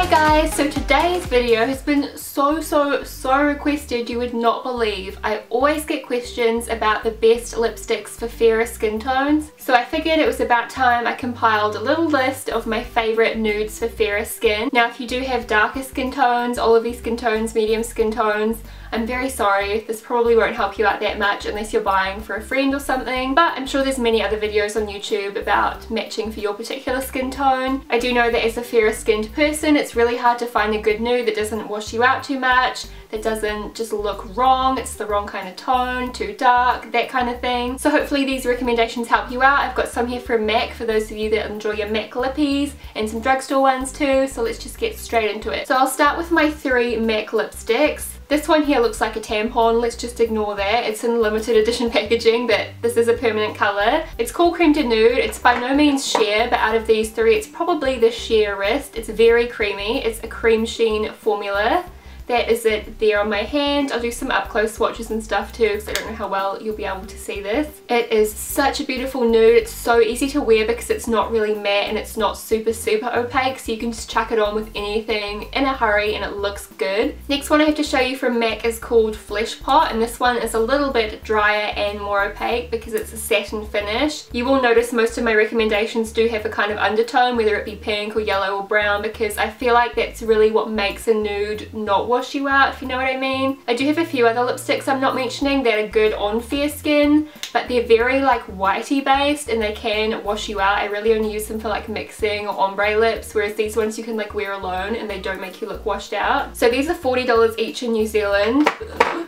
Hi guys, so today's video has been so requested you would not believe. I always get questions about the best lipsticks for fairer skin tones, so I figured it was about time I compiled a little list of my favourite nudes for fairer skin. Now if you do have darker skin tones, olive skin tones, medium skin tones, I'm very sorry, this probably won't help you out that much unless you're buying for a friend or something, but I'm sure there's many other videos on YouTube about matching for your particular skin tone. I do know that as a fairer skinned person it's really hard to find a good nude that doesn't wash you out too much, that doesn't just look wrong, it's the wrong kind of tone, too dark, that kind of thing. So hopefully these recommendations help you out. I've got some here from MAC for those of you that enjoy your MAC Lippys and some drugstore ones too, so let's just get straight into it. So I'll start with my 3 MAC lipsticks. This one here looks like a tampon, let's just ignore that. It's in limited edition packaging, but this is a permanent colour. It's called Creme De Nude. It's by no means sheer, but out of these 3 it's probably the sheerest. It's very creamy. It's a cream sheen formula. That is it there on my hand. I'll do some up close swatches and stuff too because I don't know how well you'll be able to see this. It is such a beautiful nude. It's so easy to wear because it's not really matte and it's not super opaque, so you can just chuck it on with anything in a hurry and it looks good. Next one I have to show you from MAC is called Fleshpot, and this one is a little bit drier and more opaque because it's a satin finish. You will notice most of my recommendations do have a kind of undertone, whether it be pink or yellow or brown, because I feel like that's really what makes a nude not wash you out, if you know what I mean. I do have a few other lipsticks I'm not mentioning that are good on fair skin, but they're very like whitey based and they can wash you out. I really only use them for like mixing or ombre lips, whereas these ones you can like wear alone and they don't make you look washed out. So these are $40 each in New Zealand.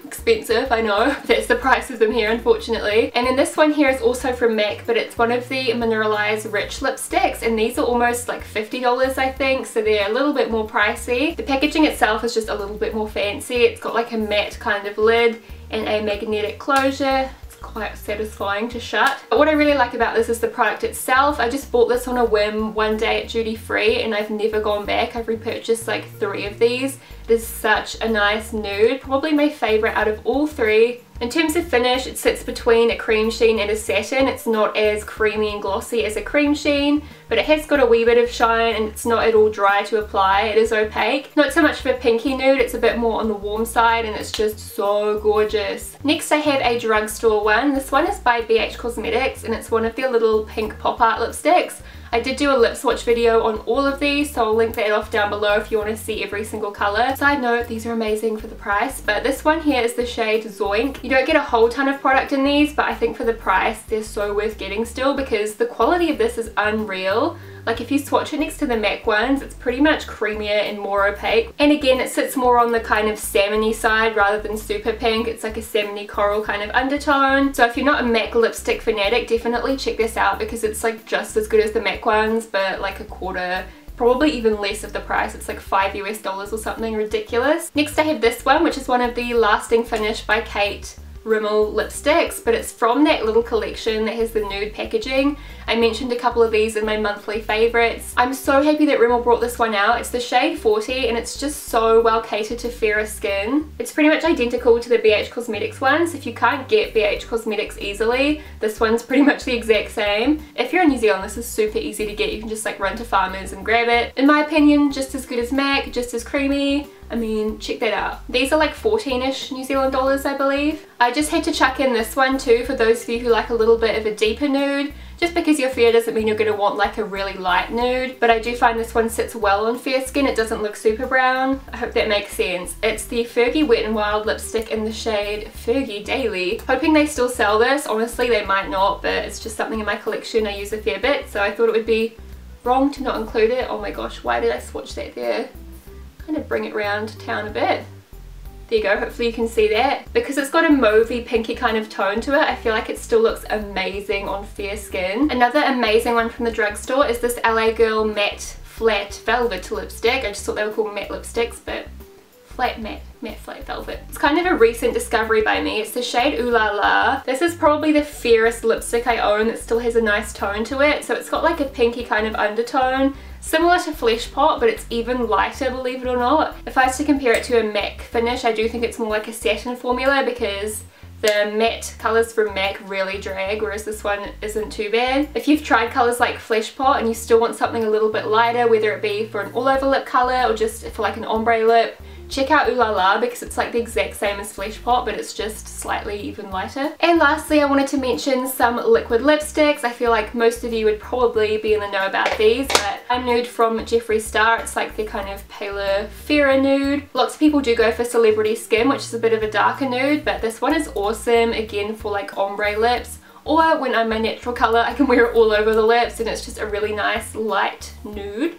Expensive, I know. That's the price of them here, unfortunately. And then this one here is also from MAC, but it's one of the Mineralize Rich lipsticks, and these are almost like $50 I think, so they're a little bit more pricey. The packaging itself is just a little bit more fancy. It's got like a matte kind of lid and a magnetic closure. Quite satisfying to shut. But what I really like about this is the product itself. I just bought this on a whim one day at duty free and I've never gone back. I've repurchased like 3 of these. It is such a nice nude, probably my favourite out of all 3. In terms of finish, it sits between a cream sheen and a satin. It's not as creamy and glossy as a cream sheen, but it has got a wee bit of shine and it's not at all dry to apply. It is opaque. Not so much of a pinky nude, it's a bit more on the warm side and it's just so gorgeous. Next I have a drugstore one. This one is by BH Cosmetics and it's one of their little pink pop art lipsticks. I did do a lip swatch video on all of these, so I'll link that off down below if you want to see every single colour. Side note, these are amazing for the price, but this one here is the shade Zoink. You don't get a whole ton of product in these, but I think for the price they're so worth getting still because the quality of this is unreal. Like if you swatch it next to the MAC ones, it's pretty much creamier and more opaque. And again, it sits more on the kind of salmony side rather than super pink. It's like a salmony coral kind of undertone. So if you're not a MAC lipstick fanatic, definitely check this out because it's like just as good as the MAC ones, but like a quarter, probably even less of the price. It's like $5 US or something ridiculous. Next I have this one, which is one of the Lasting Finish by Kate Rimmel lipsticks, but it's from that little collection that has the nude packaging. I mentioned a couple of these in my monthly favourites. I'm so happy that Rimmel brought this one out. It's the shade 40 and it's just so well catered to fairer skin. It's pretty much identical to the BH Cosmetics ones. If you can't get BH Cosmetics easily, this one's pretty much the exact same. If you're in New Zealand, this is super easy to get. You can just like run to Farmers and grab it. In my opinion, just as good as MAC, just as creamy. I mean, check that out. These are like 14-ish New Zealand dollars, I believe. I just had to chuck in this one too for those of you who like a little bit of a deeper nude. Just because you're fair doesn't mean you're going to want like a really light nude, but I do find this one sits well on fair skin. It doesn't look super brown. I hope that makes sense. It's the Fergie Wet n Wild lipstick in the shade Fergie Daily. Hoping they still sell this. Honestly, they might not, but it's just something in my collection I use a fair bit, so I thought it would be wrong to not include it. Oh my gosh, why did I swatch that there? Kind of bring it round town a bit. There you go, hopefully you can see that. Because it's got a mauvey pinky kind of tone to it, I feel like it still looks amazing on fair skin. Another amazing one from the drugstore is this LA Girl Matte Flat Velvet lipstick. I just thought they were called matte lipsticks, but flat matte flat velvet. It's kind of a recent discovery by me. It's the shade Ooh La La. This is probably the fairest lipstick I own that still has a nice tone to it. So it's got like a pinky kind of undertone, similar to Fleshpot, but it's even lighter, believe it or not. If I was to compare it to a MAC finish, I do think it's more like a satin formula because The matte colours from MAC really drag, whereas this one isn't too bad. If you've tried colours like Fleshpot and you still want something a little bit lighter, whether it be for an all over lip colour or just for like an ombre lip, check out Ooh La La because it's like the exact same as Fleshpot, but it's just slightly even lighter. And lastly, I wanted to mention some liquid lipsticks. I feel like most of you would probably be in the know about these, but I'm Nude from Jeffree Star. It's like the kind of paler, fairer nude. Lots of people do go for Celebrity Skin, which is a bit of a darker nude, but this one is awesome, again, for like ombre lips. Or when I'm my natural colour, I can wear it all over the lips and it's just a really nice light nude.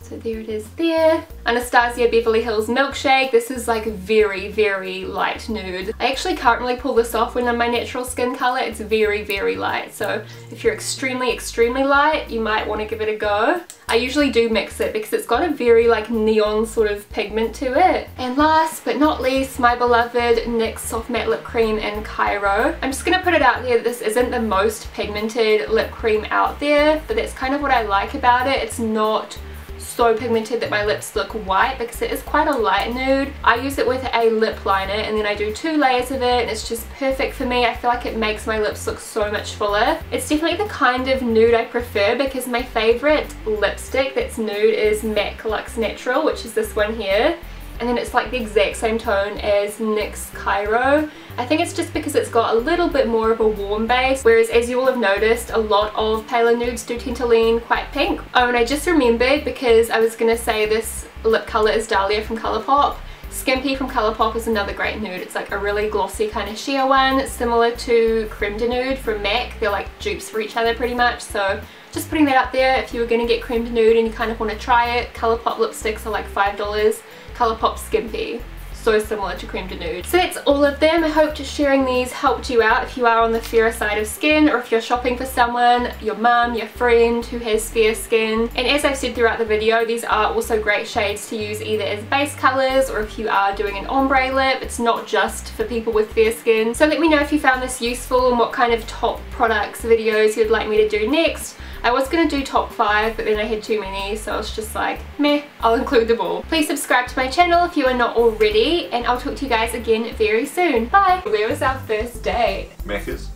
So there it is there. Anastasia Beverly Hills Milkshake. This is like very, very light nude. I actually can't really pull this off when I'm my natural skin colour. It's very, very light. So if you're extremely, extremely light, you might want to give it a go. I usually do mix it because it's got a very like neon sort of pigment to it. And last but not least, my beloved NYX Soft Matte Lip Cream in Cairo. I'm just going to put it out there that this isn't the most pigmented lip cream out there, but that's kind of what I like about it. It's not so pigmented that my lips look white because it is quite a light nude. I use it with a lip liner and then I do 2 layers of it and it's just perfect for me. I feel like it makes my lips look so much fuller. It's definitely the kind of nude I prefer because my favourite lipstick that's nude is MAC Luxe Naturale, which is this one here. And then it's like the exact same tone as NYX Cairo. I think it's just because it's got a little bit more of a warm base, whereas as you will have noticed, a lot of paler nudes do tend to lean quite pink. Oh, and I just remembered because I was going to say this lip colour is Dahlia from Colourpop. Skimpy from Colourpop is another great nude. It's like a really glossy kind of sheer one, similar to Creme De Nude from MAC. They're like dupes for each other pretty much, so just putting that out there. If you were going to get Creme De Nude and you kind of want to try it, Colourpop lipsticks are like $5. Colourpop Skimpy. So similar to Creme De Nude. So that's all of them. I hope sharing these helped you out if you are on the fairer side of skin, or if you're shopping for someone, your mum, your friend who has fair skin. And as I've said throughout the video, these are also great shades to use either as base colours or if you are doing an ombre lip. It's not just for people with fair skin. So let me know if you found this useful and what kind of top products videos you'd like me to do next. I was going to do top 5, but then I had too many, so I was just like, meh, I'll include them all. Please subscribe to my channel if you are not already, and I'll talk to you guys again very soon. Bye! Where was our first date? Mecca's.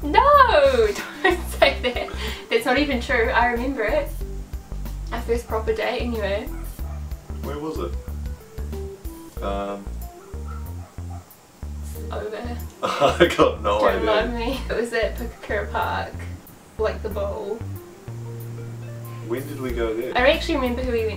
No! Don't say that. That's not even true. I remember it. Our first proper date anyway. Where was it? It's over. I got no idea. Don't mind me. It was at Cairo Park. Like the bowl. When did we go there? I don't actually remember who we went